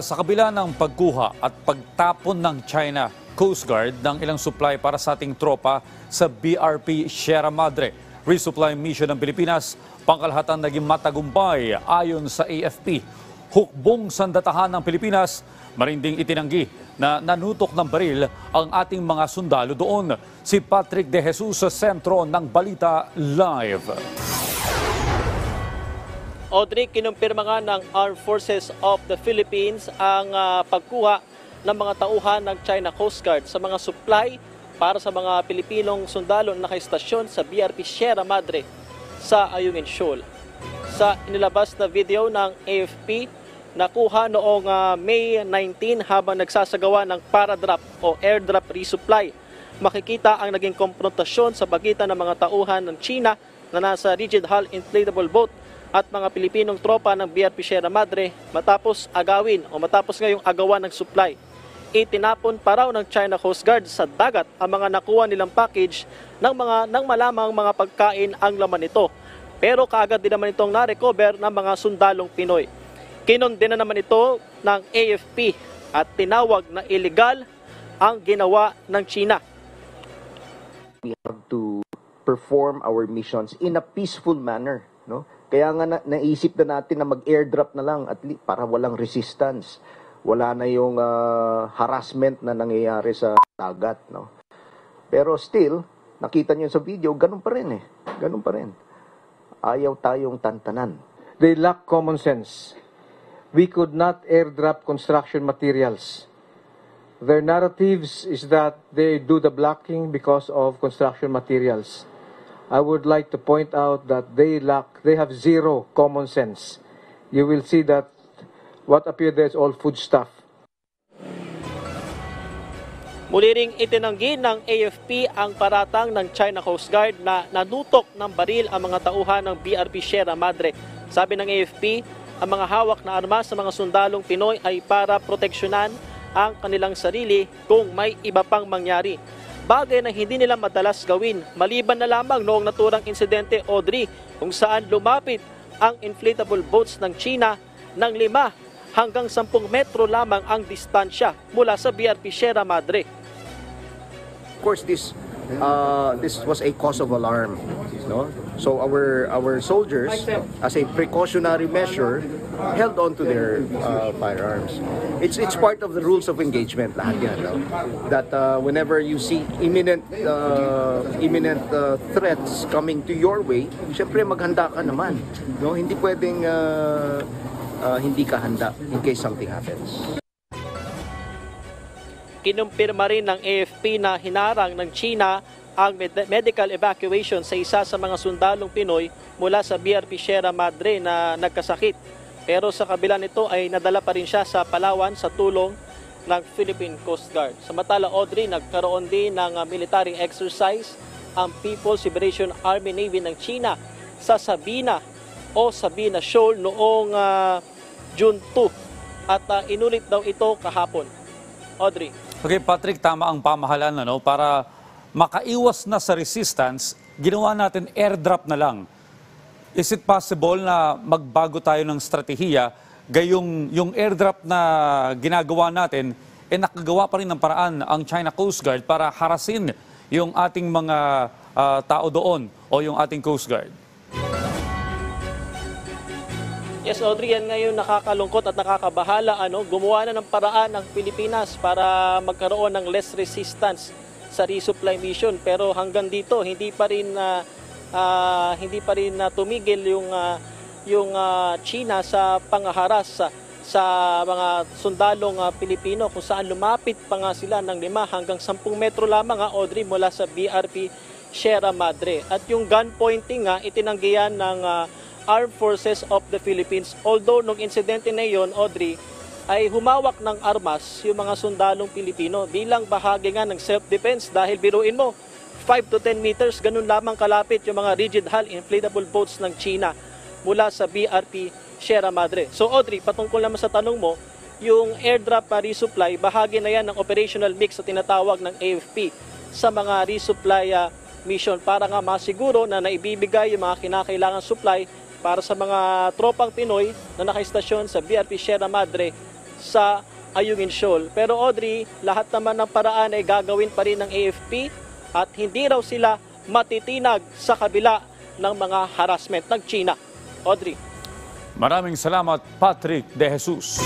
Sa kabila ng pagkuha at pagtapon ng China Coast Guard ng ilang supply para sa ating tropa sa BRP Sierra Madre, resupply mission ng Pilipinas, pangkalahatan naging matagumpay ayon sa AFP. Hukbong sandatahan ng Pilipinas, marinding itinanggi na nanutok ng baril ang ating mga sundalo doon. Si Patrick De Jesus sa sentro ng Balita Live. Audrey, kinumpirma nga ng Armed Forces of the Philippines ang pagkuha ng mga tauhan ng China Coast Guard sa mga supply para sa mga Pilipinong sundalo na nakaistasyon sa BRP Sierra Madre sa Ayungin Shoal. Sa inilabas na video ng AFP, nakuha noong May 19 habang nagsasagawa ng paradrop o airdrop resupply. Makikita ang naging konfrontasyon sa pagitan ng mga tauhan ng China na nasa rigid hull inflatable boat at mga Pilipinong tropa ng BRP Sierra Madre matapos ngayong agawan ng supply. Itinapon pa raw ng China Coast Guard sa dagat ang mga nakuha nilang package nang malamang mga pagkain ang laman nito. Pero kaagad din naman itong na-recover ng mga sundalong Pinoy. Kinondena naman ito ng AFP at tinawag na illegal ang ginawa ng China. We have to perform our missions in a peaceful manner, no? Kaya nga naisip na natin na mag-airdrop na lang at least para walang resistance. Wala na yung harassment na nangyayari sa dagat, no? Pero still, nakita niyo sa video, ganun pa rin eh. Ganun pa rin. Ayaw tayong tantanan. They lack common sense. We could not airdrop construction materials. Their narratives is that they do the blocking because of construction materials. I would like to point out that they have zero common sense. You will see that what appears there is all food stuff. Muli ring itinanggi ng AFP ang paratang ng China Coast Guard na nanutok ng baril ang mga tauhan ng BRP Sierra Madre. Sabi ng AFP, ang mga hawak na armas sa mga sundalong Pinoy ay para proteksyonan ang kanilang sarili kung may iba pang mangyari. Bagay na hindi nila madalas gawin, maliban na lamang noong naturang insidente, Audrey, kung saan lumapit ang inflatable boats ng China ng 5 hanggang 10 metro lamang ang distansya mula sa BRP Sierra Madre. Of course, this was a cause of alarm, no? So our soldiers, as a precautionary measure, held on to their firearms. It's part of the rules of engagement, lahat yan, no? That whenever you see imminent threats coming to your way, syempre maghanda ka naman, no? Hindi pwedeng hindi ka handa in case something happens. Kinumpirma rin ng AFP na hinarang ng China ang medical evacuation sa isa sa mga sundalong Pinoy mula sa BRP Sierra Madre na nagkasakit. Pero sa kabila nito ay nadala pa rin siya sa Palawan sa tulong ng Philippine Coast Guard. Samantala, Audrey, nagkaroon din ng military exercise ang People's Liberation Army Navy ng China sa Sabina Shoal noong June 2 at inulit daw ito kahapon. Audrey. Okay, Patrick, tama ang pamahalaan, ano? Para makaiwas na sa resistance, ginawa natin airdrop na lang. Is it possible na magbago tayo ng strategiya, gayong yung airdrop na ginagawa natin, nakagawa pa rin ng paraan ang China Coast Guard para harasin yung ating mga tao doon o yung ating Coast Guard? Yes, Audrey, yan ngayon nakakalungkot at nakakabahala. Gumawa na ng paraan ng Pilipinas para magkaroon ng less resistance sa resupply mission. Pero hanggang dito, hindi pa rin tumigil yung China sa pangharas sa mga sundalong Pilipino, kung saan lumapit pa nga sila ng 5 hanggang 10 metro lamang, Audrey, mula sa BRP Sierra Madre. At yung gun pointing itinanggihan ng Armed Forces of the Philippines. Although nung insidente na yon, Audrey, ay humawak ng armas yung mga sundalong Pilipino bilang bahagi nga ng self-defense, dahil biruin mo, 5 to 10 meters, ganun lamang kalapit yung mga rigid hull inflatable boats ng China mula sa BRP Sierra Madre. So Audrey, patungkol naman sa tanong mo, yung airdrop resupply, bahagi na yan ng operational mix na tinatawag ng AFP sa mga resupply mission para nga masiguro na naibibigay yung mga kinakailangan supply para sa mga tropang Pinoy na nakaistasyon sa BRP Sierra Madre sa Ayungin Shoal. Pero Audrey, lahat naman ng paraan ay gagawin pa rin ng AFP at hindi raw sila matitinag sa kabila ng mga harassment ng China. Audrey. Maraming salamat, Patrick De Jesus.